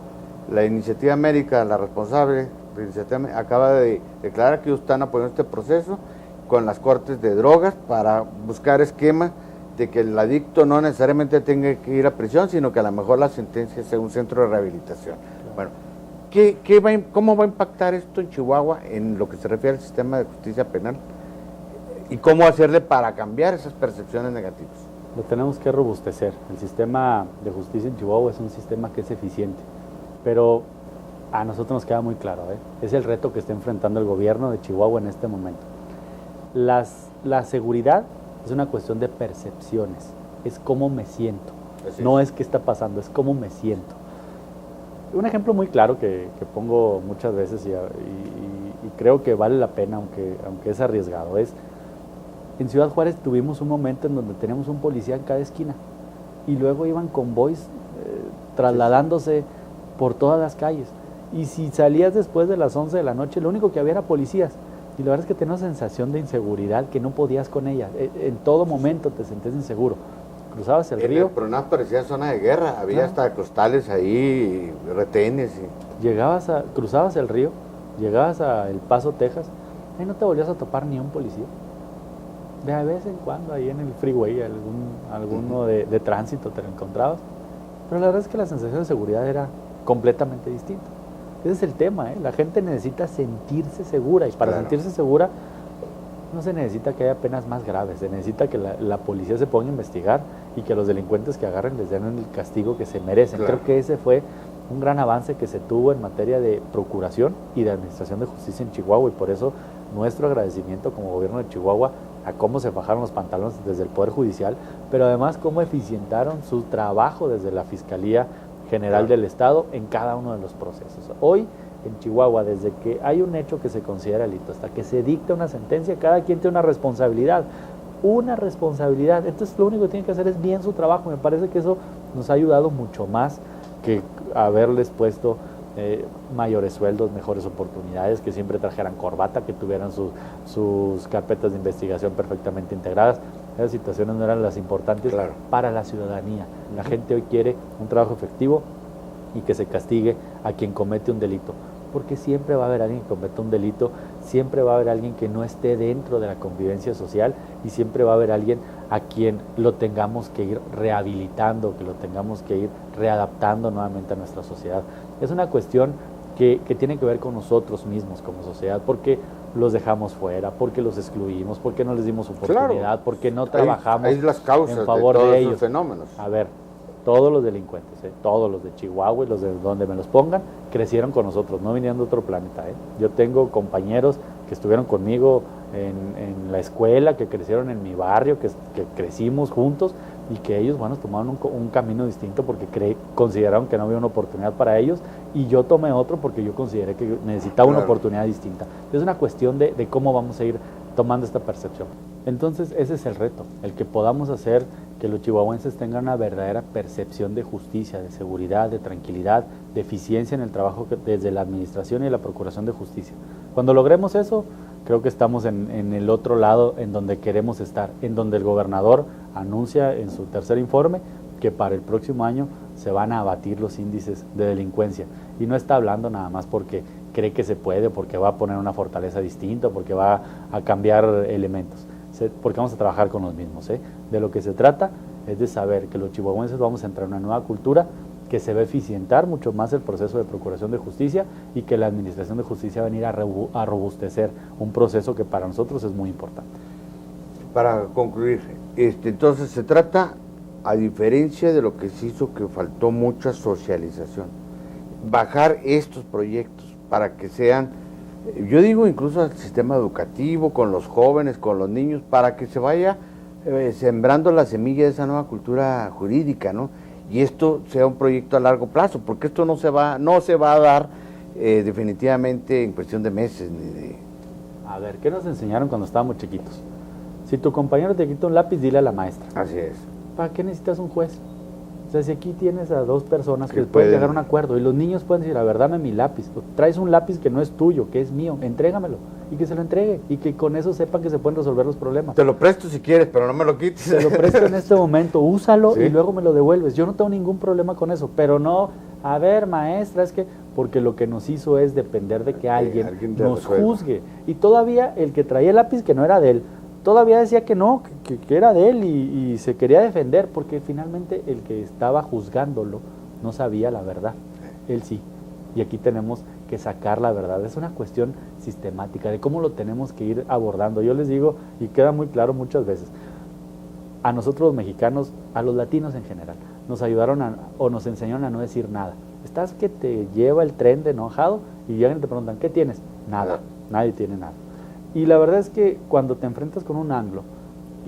la Iniciativa América, la responsable de Iniciativa, acaba de declarar que ellos están apoyando este proceso con las cortes de drogas para buscar esquema de que el adicto no necesariamente tenga que ir a prisión, sino que a lo mejor la sentencia sea un centro de rehabilitación. Bueno, ¿cómo va a impactar esto en Chihuahua en lo que se refiere al sistema de justicia penal? ¿Y cómo hacerle para cambiar esas percepciones negativas? Lo tenemos que robustecer. El sistema de justicia en Chihuahua es un sistema que es eficiente, pero a nosotros nos queda muy claro, es el reto que está enfrentando el gobierno de Chihuahua en este momento. La seguridad es una cuestión de percepciones, es cómo me siento. Así No es. es qué está pasando, es cómo me siento. Un ejemplo muy claro que pongo muchas veces y creo que vale la pena, aunque es arriesgado, es en Ciudad Juárez tuvimos un momento en donde teníamos un policía en cada esquina y luego iban convoys trasladándose por todas las calles. Y si salías después de las 11 de la noche, lo único que había era policías. Y la verdad es que tenía una sensación de inseguridad que no podías con ella. En todo momento te sentías inseguro. Cruzabas el río. Pero no parecía zona de guerra, había hasta costales ahí, retenes. Cruzabas el río, llegabas a El Paso, Texas, y no te volvías a topar ni un policía. De vez en cuando ahí en el freeway, alguno de tránsito te lo encontrabas. Pero la verdad es que la sensación de seguridad era completamente distinta. Ese es el tema, ¿eh? La gente necesita sentirse segura y para sentirse segura no se necesita que haya penas más graves, se necesita que la policía se ponga a investigar y que los delincuentes que agarren les den el castigo que se merecen. Creo que ese fue un gran avance que se tuvo en materia de procuración y de administración de justicia en Chihuahua y por eso nuestro agradecimiento como gobierno de Chihuahua a cómo se bajaron los pantalones desde el Poder Judicial, pero además cómo eficientaron su trabajo desde la Fiscalía General del Estado en cada uno de los procesos. Hoy en Chihuahua, desde que hay un hecho que se considera delito hasta que se dicta una sentencia, cada quien tiene una responsabilidad. Entonces lo único que tiene que hacer es bien su trabajo. Me parece que eso nos ha ayudado mucho más que haberles puesto mayores sueldos, mejores oportunidades, que siempre trajeran corbata, que tuvieran sus carpetas de investigación perfectamente integradas. Esas situaciones no eran las importantes para la ciudadanía. La gente hoy quiere un trabajo efectivo y que se castigue a quien comete un delito, porque siempre va a haber alguien que cometa un delito, siempre va a haber alguien que no esté dentro de la convivencia social y siempre va a haber alguien a quien lo tengamos que ir rehabilitando, que lo tengamos que ir readaptando nuevamente a nuestra sociedad. Es una cuestión que tiene que ver con nosotros mismos como sociedad, porque los dejamos fuera, porque los excluimos, porque no les dimos oportunidad, porque no trabajamos hay las causas en favor de todos ellos. esos fenómenos. A ver, todos los delincuentes, todos los de Chihuahua y los de donde me los pongan, crecieron con nosotros, no vinieron de otro planeta. Yo tengo compañeros que estuvieron conmigo en la escuela, que crecieron en mi barrio, que crecimos juntos y que ellos, bueno, tomaron un camino distinto porque consideraron que no había una oportunidad para ellos y yo tomé otro porque yo consideré que necesitaba una oportunidad distinta. Es una cuestión de cómo vamos a ir tomando esta percepción. Entonces ese es el reto, el que podamos hacer que los chihuahuenses tengan una verdadera percepción de justicia, de seguridad, de tranquilidad, de eficiencia en el trabajo desde la administración y la procuración de justicia. Cuando logremos eso, creo que estamos en el otro lado en donde queremos estar, en donde el gobernador anuncia en su tercer informe que para el próximo año se van a abatir los índices de delincuencia. Y no está hablando nada más porque cree que se puede, porque va a poner una fortaleza distinta, porque va a cambiar elementos, porque vamos a trabajar con los mismos. De lo que se trata es de saber que los chihuahuenses vamos a entrar en una nueva cultura que se va a eficientar mucho más el proceso de procuración de justicia y que la administración de justicia va a venir a robustecer un proceso que para nosotros es muy importante. Para concluir, entonces se trata, a diferencia de lo que se hizo, que faltó mucha socialización, bajar estos proyectos para que sean, yo digo incluso al sistema educativo, con los jóvenes, con los niños, para que se vaya sembrando la semilla de esa nueva cultura jurídica, ¿no? Y esto sea un proyecto a largo plazo, porque esto no se va a dar definitivamente en cuestión de meses. A ver, ¿qué nos enseñaron cuando estábamos chiquitos? Si tu compañero te quita un lápiz, dile a la maestra. Así es. ¿Para qué necesitas un juez? O sea, si aquí tienes a dos personas que pueden llegar a un acuerdo y los niños pueden decir, a ver, dame mi lápiz, traes un lápiz que no es tuyo, que es mío, entrégamelo y que se lo entregue y que con eso sepan que se pueden resolver los problemas. Te lo presto si quieres, pero no me lo quites. Te lo presto en este momento, úsalo y luego me lo devuelves. Yo no tengo ningún problema con eso, pero no, a ver, maestra, es que, porque lo que nos hizo es depender de que alguien nos juzgue. Y todavía el que traía el lápiz que no era de él, todavía decía que no, que era de él y se quería defender, porque finalmente el que estaba juzgándolo no sabía la verdad, él sí. Y aquí tenemos que sacar la verdad, es una cuestión sistemática de cómo lo tenemos que ir abordando. Yo les digo, y queda muy claro muchas veces, a nosotros los mexicanos, a los latinos en general, nos ayudaron o nos enseñaron a no decir nada. Estás que te lleva el tren de enojado y llegan y te preguntan, ¿qué tienes? Nada, nadie tiene nada. Y la verdad es que cuando te enfrentas con un anglo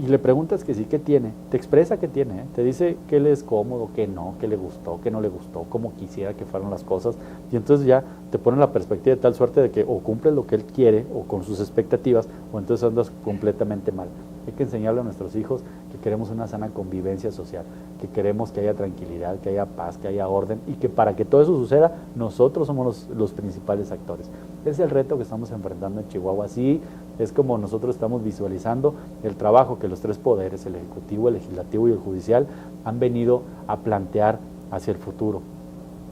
y le preguntas que sí, ¿qué tiene? Te expresa qué tiene, te dice qué le es cómodo, qué no, qué le gustó, qué no le gustó, cómo quisiera que fueran las cosas, y entonces ya te pone la perspectiva de tal suerte de que o cumples lo que él quiere o con sus expectativas, o entonces andas completamente mal. Hay que enseñarle a nuestros hijos que queremos una sana convivencia social, que queremos que haya tranquilidad, que haya paz, que haya orden, y que para que todo eso suceda, nosotros somos los principales actores. Ese es el reto que estamos enfrentando en Chihuahua. Así es como nosotros estamos visualizando el trabajo que los tres poderes, el Ejecutivo, el Legislativo y el Judicial, han venido a plantear hacia el futuro.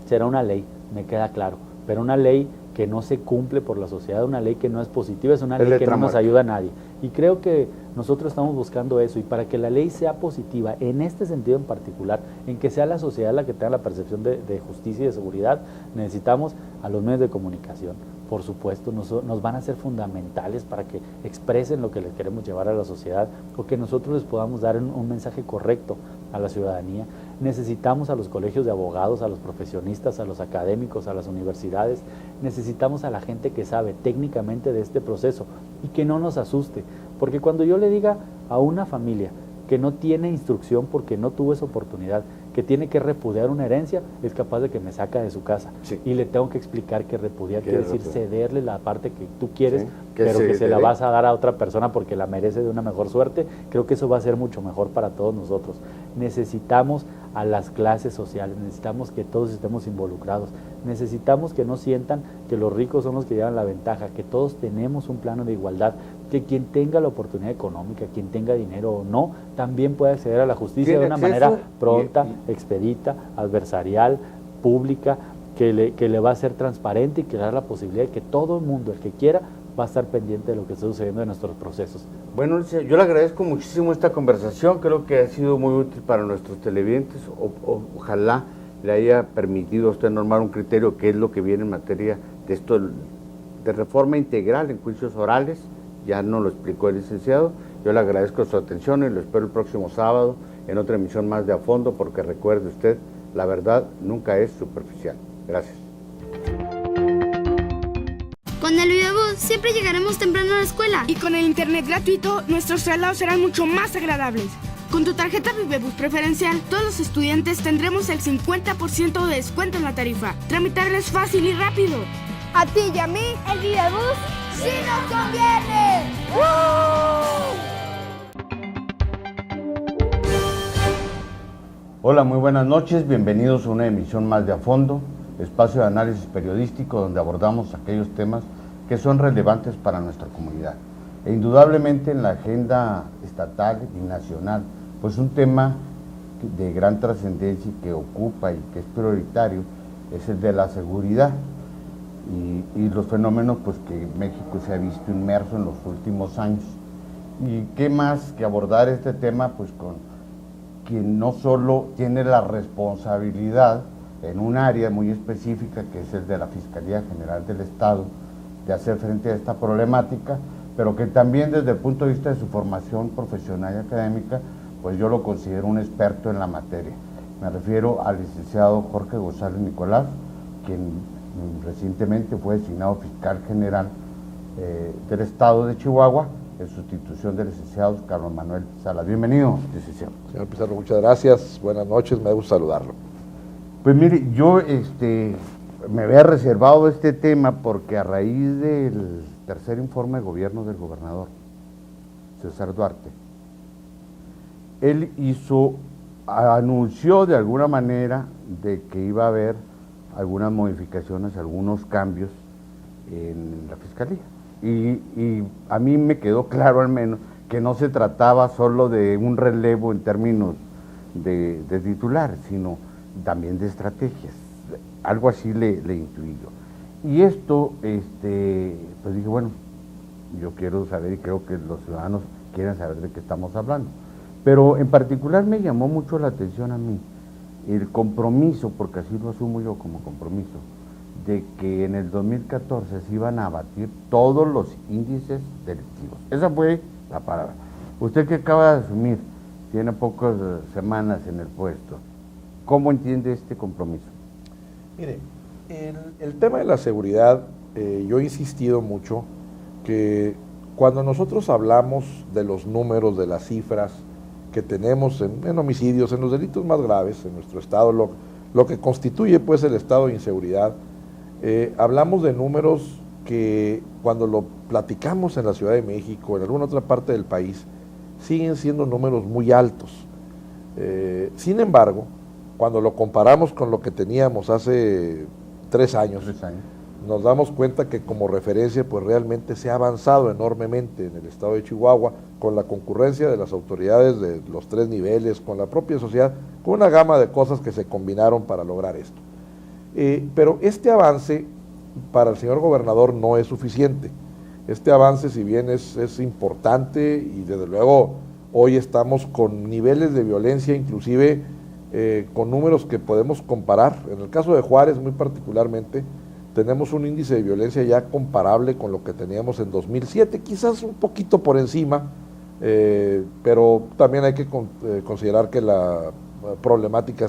Será una ley, me queda claro, pero una ley que no se cumple por la sociedad, una ley que no es positiva, es una ley que no nos ayuda a nadie. Y creo que nosotros estamos buscando eso, y para que la ley sea positiva, en este sentido en particular, en que sea la sociedad la que tenga la percepción de justicia y de seguridad, necesitamos a los medios de comunicación. Por supuesto, nos van a ser fundamentales para que expresen lo que les queremos llevar a la sociedad, o que nosotros les podamos dar un mensaje correcto a la ciudadanía. Necesitamos a los colegios de abogados, a los profesionistas, a los académicos, a las universidades. Necesitamos a la gente que sabe técnicamente de este proceso y que no nos asuste, porque cuando yo le diga a una familia que no tiene instrucción porque no tuvo esa oportunidad, que tiene que repudiar una herencia, es capaz de que me saca de su casa. Sí. Y le tengo que explicar que repudiar quiere decir cederle la parte que tú quieres, sí, pero que se la vas a dar a otra persona porque la merece de una mejor suerte. Creo que eso va a ser mucho mejor para todos nosotros. Necesitamos a las clases sociales, necesitamos que todos estemos involucrados, necesitamos que no sientan que los ricos son los que llevan la ventaja, que todos tenemos un plano de igualdad, que quien tenga la oportunidad económica, quien tenga dinero o no, también puede acceder a la justicia de una manera pronta, expedita, adversarial, pública, que le va a ser transparente y que le da la posibilidad de que todo el mundo, el que quiera, va a estar pendiente de lo que está sucediendo en nuestros procesos. Bueno, yo le agradezco muchísimo esta conversación, creo que ha sido muy útil para nuestros televidentes, ojalá le haya permitido a usted normar un criterio que es lo que viene en materia de esto, de reforma integral en juicios orales. Ya nos lo explicó el licenciado. Yo le agradezco su atención y lo espero el próximo sábado en otra emisión más de A Fondo, porque recuerde usted, la verdad nunca es superficial. Gracias. Con el Videobús siempre llegaremos temprano a la escuela. Y con el internet gratuito, nuestros traslados serán mucho más agradables. Con tu tarjeta Vivebus preferencial, todos los estudiantes tendremos el 50% de descuento en la tarifa. Tramitarla es fácil y rápido. A ti y a mí, el Vivebus ¡sí nos conviene! Hola, muy buenas noches, bienvenidos a una emisión más de A Fondo, espacio de análisis periodístico donde abordamos aquellos temas que son relevantes para nuestra comunidad. E indudablemente en la agenda estatal y nacional, pues un tema de gran trascendencia y que ocupa y que es prioritario es el de la seguridad. Y los fenómenos pues que México se ha visto inmerso en los últimos años. Y qué más que abordar este tema pues con quien no solo tiene la responsabilidad en un área muy específica, que es el de la Fiscalía General del Estado, de hacer frente a esta problemática, pero que también desde el punto de vista de su formación profesional y académica, pues yo lo considero un experto en la materia. Me refiero al licenciado Jorge González Nicolás, quien recientemente fue designado fiscal general del Estado de Chihuahua en sustitución del licenciado Carlos Manuel Salas. Bienvenido, licenciado. Señor Pizarro, muchas gracias, buenas noches, me gusta saludarlo. Pues mire, yo me había reservado este tema porque a raíz del tercer informe de gobierno del gobernador César Duarte, él anunció de alguna manera de que iba a haber algunas modificaciones, algunos cambios en la Fiscalía. Y a mí me quedó claro al menos que no se trataba solo de un relevo en términos de titular, sino también de estrategias. Algo así le intuí yo. Y esto, pues dije, bueno, yo quiero saber y creo que los ciudadanos quieren saber de qué estamos hablando. Pero en particular me llamó mucho la atención a mí el compromiso, porque así lo asumo yo como compromiso, de que en el 2014 se iban a abatir todos los índices delictivos. Esa fue la palabra. Usted que acaba de asumir, tiene pocas semanas en el puesto, ¿cómo entiende este compromiso? Mire, el tema de la seguridad, yo he insistido mucho que cuando nosotros hablamos de los números, de las cifras que tenemos en homicidios, en los delitos más graves en nuestro estado, lo que constituye pues el estado de inseguridad, hablamos de números que cuando lo platicamos en la Ciudad de México, en alguna otra parte del país, siguen siendo números muy altos. Sin embargo, cuando lo comparamos con lo que teníamos hace 3 años, nos damos cuenta que como referencia pues realmente se ha avanzado enormemente en el estado de Chihuahua, con la concurrencia de las autoridades de los 3 niveles, con la propia sociedad, con una gama de cosas que se combinaron para lograr esto. Pero este avance para el señor gobernador no es suficiente. Este avance, si bien es importante, y desde luego hoy estamos con niveles de violencia, inclusive con números que podemos comparar. En el caso de Juárez muy particularmente, tenemos un índice de violencia ya comparable con lo que teníamos en 2007, quizás un poquito por encima, pero también hay que considerar que la problemática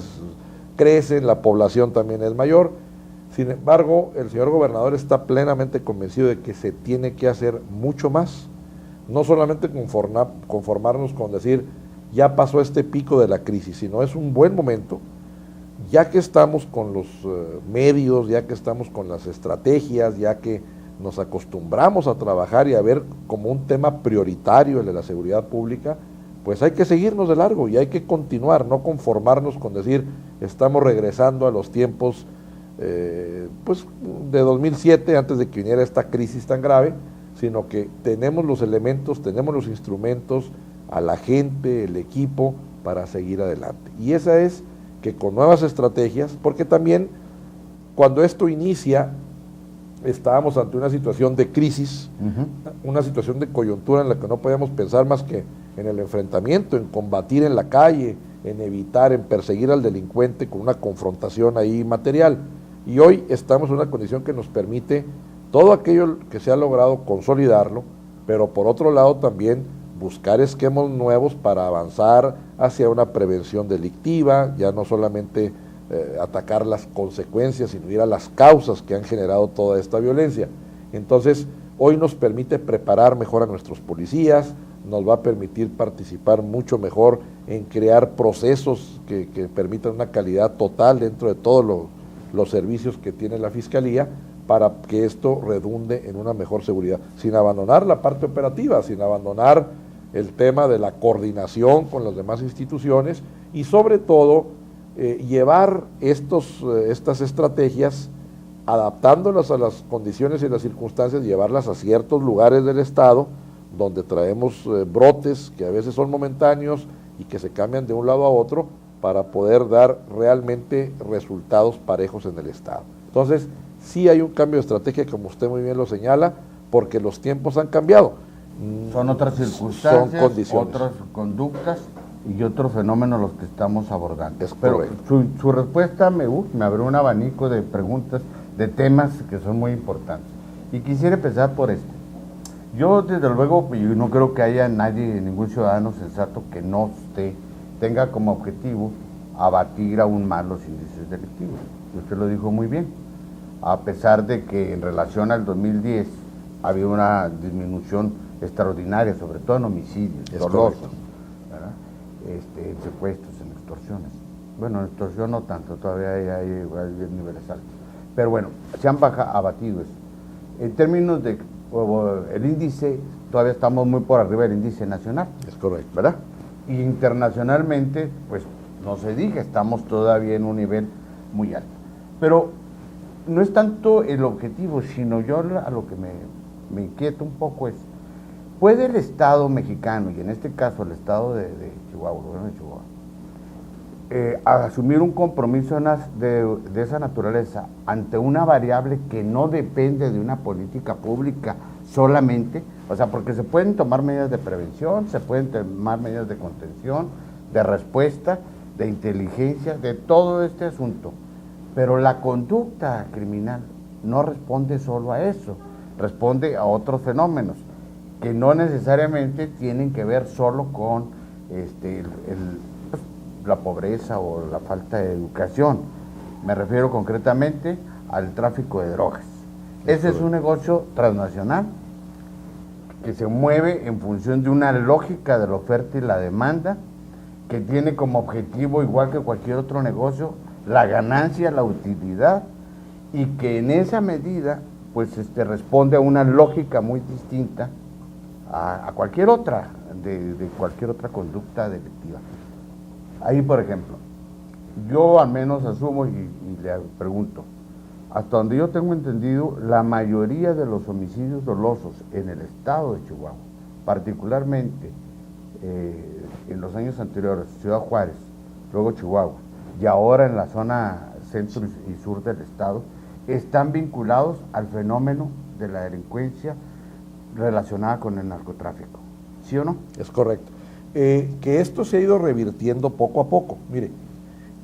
crece, la población también es mayor. Sin embargo, el señor gobernador está plenamente convencido de que se tiene que hacer mucho más, no solamente conformarnos con decir ya pasó este pico de la crisis, sino es un buen momento, ya que estamos con los medios, ya que estamos con las estrategias, ya que nos acostumbramos a trabajar y a ver como un tema prioritario el de la seguridad pública, pues hay que seguirnos de largo y hay que continuar, no conformarnos con decir estamos regresando a los tiempos pues de 2007, antes de que viniera esta crisis tan grave, sino que tenemos los elementos, tenemos los instrumentos, a la gente, el equipo, para seguir adelante. Y esa es que con nuevas estrategias, porque también cuando esto inicia, estábamos ante una situación de crisis, una situación de coyuntura en la que no podíamos pensar más que en el enfrentamiento, en combatir en la calle, en evitar, en perseguir al delincuente con una confrontación ahí material. Y hoy estamos en una condición que nos permite todo aquello que se ha logrado consolidarlo, pero por otro lado también buscar esquemas nuevos para avanzar hacia una prevención delictiva, ya no solamente atacar las consecuencias, sino ir a las causas que han generado toda esta violencia. Entonces, hoy nos permite preparar mejor a nuestros policías, nos va a permitir participar mucho mejor en crear procesos que permitan una calidad total dentro de todos los servicios que tiene la Fiscalía, para que esto redunde en una mejor seguridad, sin abandonar la parte operativa, sin abandonar el tema de la coordinación con las demás instituciones y sobre todo llevar estas estrategias, adaptándolas a las condiciones y las circunstancias, llevarlas a ciertos lugares del Estado donde traemos brotes que a veces son momentáneos y que se cambian de un lado a otro para poder dar realmente resultados parejos en el Estado. Entonces, sí hay un cambio de estrategia, como usted muy bien lo señala, porque los tiempos han cambiado. Son otras circunstancias, son condiciones, otras conductas y otros fenómenos los que estamos abordando. Pero su respuesta me abrió un abanico de preguntas, de temas que son muy importantes. Y quisiera empezar por este. Yo, desde luego, yo no creo que haya nadie, ningún ciudadano sensato que no tenga como objetivo abatir aún más los índices delictivos. Usted lo dijo muy bien. A pesar de que en relación al 2010 había una disminución extraordinaria, sobre todo en homicidios, dolosos, ¿verdad? En secuestros, en extorsiones. Bueno, en extorsión no tanto, todavía hay niveles altos. Pero bueno, se han abatido eso. En términos de el índice, todavía estamos muy por arriba del índice nacional. Es correcto. ¿Verdad? Y internacionalmente, pues no se diga, estamos todavía en un nivel muy alto. Pero no es tanto el objetivo, sino yo a lo que me inquieta un poco es, ¿puede el Estado mexicano, y en este caso el Estado de Chihuahua, el gobierno de Chihuahua, asumir un compromiso de esa naturaleza ante una variable que no depende de una política pública solamente? O sea, porque se pueden tomar medidas de prevención, se pueden tomar medidas de contención, de respuesta, de inteligencia, de todo este asunto. Pero la conducta criminal no responde solo a eso, responde a otros fenómenos que no necesariamente tienen que ver solo con la pobreza o la falta de educación. Me refiero concretamente al tráfico de drogas. Ese es un negocio transnacional que se mueve en función de una lógica de la oferta y la demanda, que tiene como objetivo, igual que cualquier otro negocio, la ganancia, la utilidad, y que en esa medida pues responde a una lógica muy distinta a cualquier otra, de cualquier otra conducta delictiva. Ahí, por ejemplo, yo al menos asumo y le pregunto, hasta donde yo tengo entendido, la mayoría de los homicidios dolosos en el estado de Chihuahua, particularmente en los años anteriores, Ciudad Juárez, luego Chihuahua, y ahora en la zona centro y sur del estado, están vinculados al fenómeno de la delincuencia relacionada con el narcotráfico. ¿Sí o no? Es correcto. Que esto se ha ido revirtiendo poco a poco. Mire,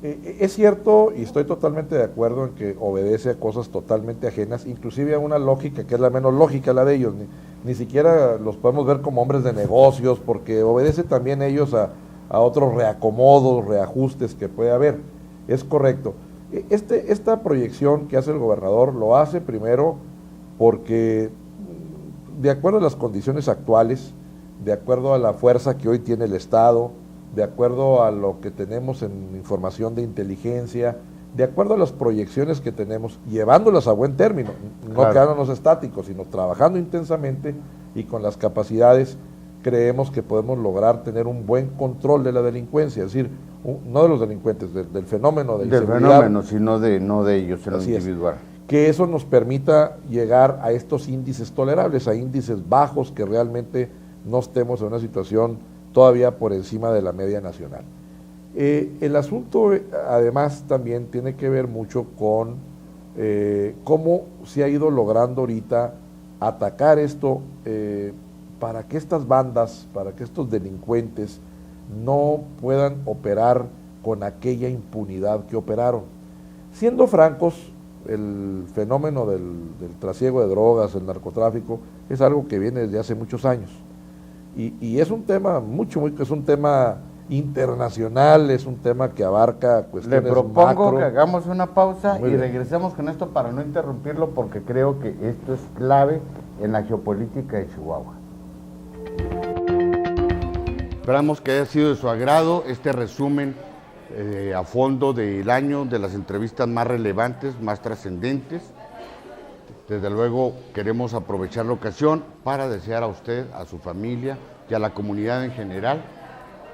es cierto y estoy totalmente de acuerdo en que obedece a cosas totalmente ajenas, inclusive a una lógica que es la menos lógica, la de ellos. Ni siquiera los podemos ver como hombres de negocios, porque obedece también ellos a otros reacomodos, reajustes que puede haber. Es correcto. Esta proyección que hace el gobernador lo hace primero porque, de acuerdo a las condiciones actuales, de acuerdo a la fuerza que hoy tiene el Estado, de acuerdo a lo que tenemos en información de inteligencia, de acuerdo a las proyecciones que tenemos, llevándolas a buen término, no quedándonos estáticos, sino trabajando intensamente y con las capacidades, creemos que podemos lograr tener un buen control de la delincuencia, es decir, no de los delincuentes, del fenómeno de inseguridad. Del fenómeno, sino no de ellos en lo individual. Que eso nos permita llegar a estos índices tolerables, a índices bajos, que realmente no estemos en una situación todavía por encima de la media nacional. El asunto, además, también tiene que ver mucho con cómo se ha ido logrando ahorita atacar esto para que estas bandas, para que estos delincuentes no puedan operar con aquella impunidad que operaron. Siendo francos, el fenómeno del trasiego de drogas, el narcotráfico, es algo que viene desde hace muchos años. Y es un tema es un tema internacional, es un tema que abarca cuestiones macro. Le propongo macro. que hagamos una pausa Muy y bien. regresemos con esto para no interrumpirlo, porque creo que esto es clave en la geopolítica de Chihuahua. Esperamos que haya sido de su agrado este resumen a fondo del año, de las entrevistas más relevantes, más trascendentes. Desde luego queremos aprovechar la ocasión para desear a usted, a su familia y a la comunidad en general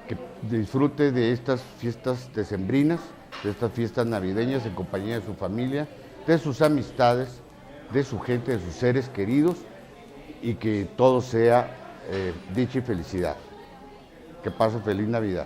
que disfrute de estas fiestas decembrinas, de estas fiestas navideñas en compañía de su familia, de sus amistades, de su gente, de sus seres queridos, y que todo sea dicha y felicidad. Que pase feliz Navidad.